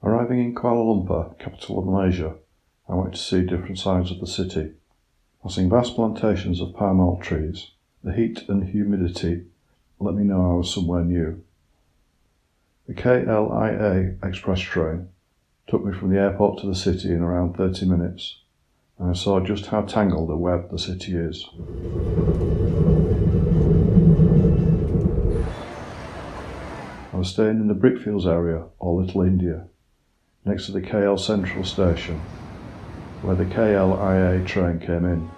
Arriving in Kuala Lumpur, capital of Malaysia, I went to see different sides of the city. Passing vast plantations of palm oil trees, the heat and humidity let me know I was somewhere new. The KLIA express train took me from the airport to the city in around 30 minutes, and I saw just how tangled a web the city is. I was staying in the Brickfields area, or Little India, next to the KL Central station, where the KLIA train came in.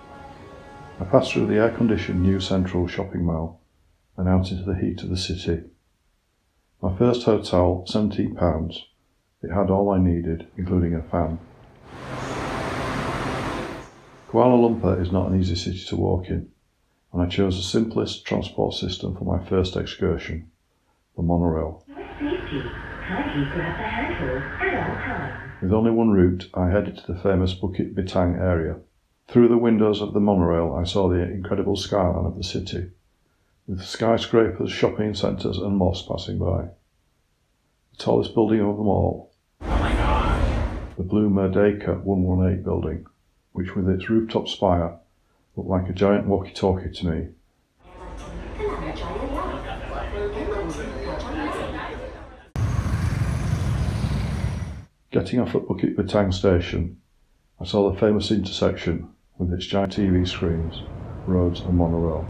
I passed through the air-conditioned new Central shopping mall and out into the heat of the city. My first hotel, £17. It had all I needed, including a fan. Kuala Lumpur is not an easy city to walk in, and I chose the simplest transport system for my first excursion, the monorail. With only one route, I headed to the famous Bukit Bintang area. Through the windows of the monorail, I saw the incredible skyline of the city, with skyscrapers, shopping centres and mosques passing by. The tallest building of them all, the blue Merdeka 118 building, which with its rooftop spire looked like a giant walkie-talkie to me. Getting off at Bukit Bintang station, I saw the famous intersection with its giant TV screens, roads and monorail.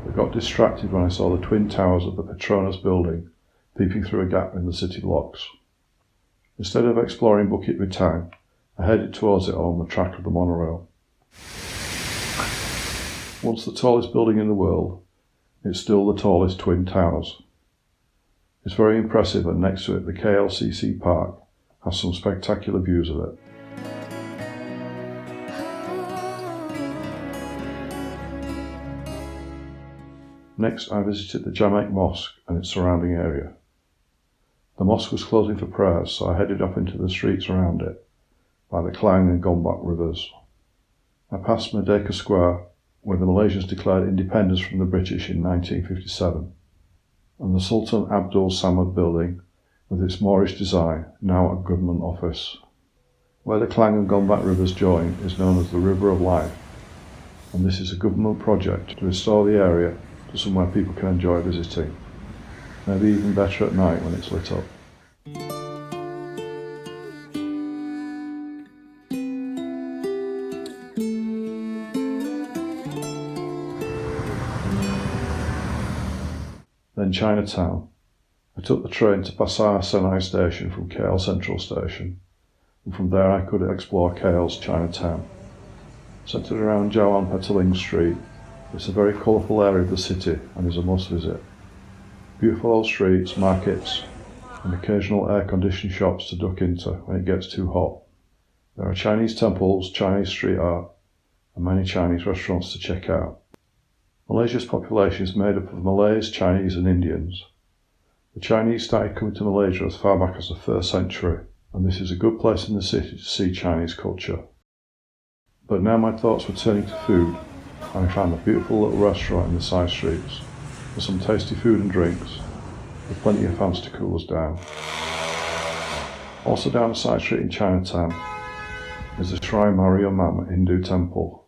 I got distracted when I saw the twin towers of the Petronas building peeping through a gap in the city blocks. Instead of exploring Bukit Bintang, I headed towards it along the track of the monorail. Once the tallest building in the world, it's still the tallest twin towers. It's very impressive, and next to it the KLCC Park has some spectacular views of it. Next, I visited the Jamik Mosque and its surrounding area. The mosque was closing for prayers, so I headed up into the streets around it, by the Klang and Gombak rivers. I passed Merdeka Square, where the Malaysians declared independence from the British in 1957, and the Sultan Abdul Samad building, with its Moorish design, now a government office. Where the Klang and Gombak rivers join is known as the River of Life, and this is a government project to restore the area to somewhere people can enjoy visiting, maybe even better at night when it's lit up. Then Chinatown. I took the train to Pasar Senai station from KL Central station, and from there I could explore KL's Chinatown. Centred around Jalan Petaling Street, it's a very colourful area of the city and is a must visit. Beautiful old streets, markets, and occasional air-conditioned shops to duck into when it gets too hot. There are Chinese temples, Chinese street art, and many Chinese restaurants to check out. Malaysia's population is made up of Malays, Chinese and Indians. The Chinese started coming to Malaysia as far back as the 1st century, and this is a good place in the city to see Chinese culture. But now my thoughts were turning to food, and I found a beautiful little restaurant in the side streets, with some tasty food and drinks, with plenty of fans to cool us down. Also down the side street in Chinatown is the Shrine Mariamman Hindu temple.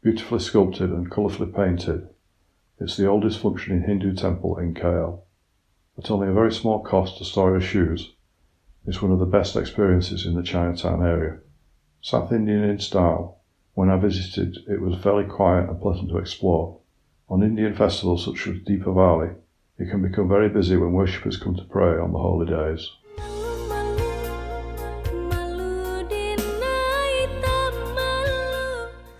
Beautifully sculpted and colourfully painted, it's the oldest functioning Hindu temple in KL. At only a very small cost to store your shoes, it's one of the best experiences in the Chinatown area. South Indian in style, when I visited it was very quiet and pleasant to explore. On Indian festivals such as Deepavali, it can become very busy when worshippers come to pray on the holy days.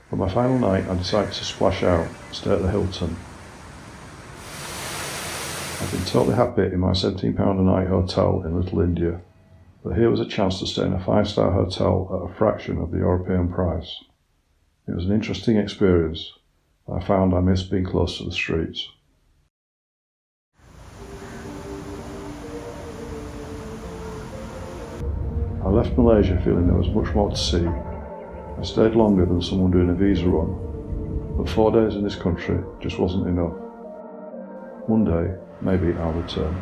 For my final night, I decided to splash out and stay at the Hilton. I've been totally happy in my £17 a night hotel in Little India, but here was a chance to stay in a 5-star hotel at a fraction of the European price. It was an interesting experience, and I found I missed being close to the streets. I left Malaysia feeling there was much more to see. I stayed longer than someone doing a visa run, but 4 days in this country just wasn't enough. One day, maybe I'll return.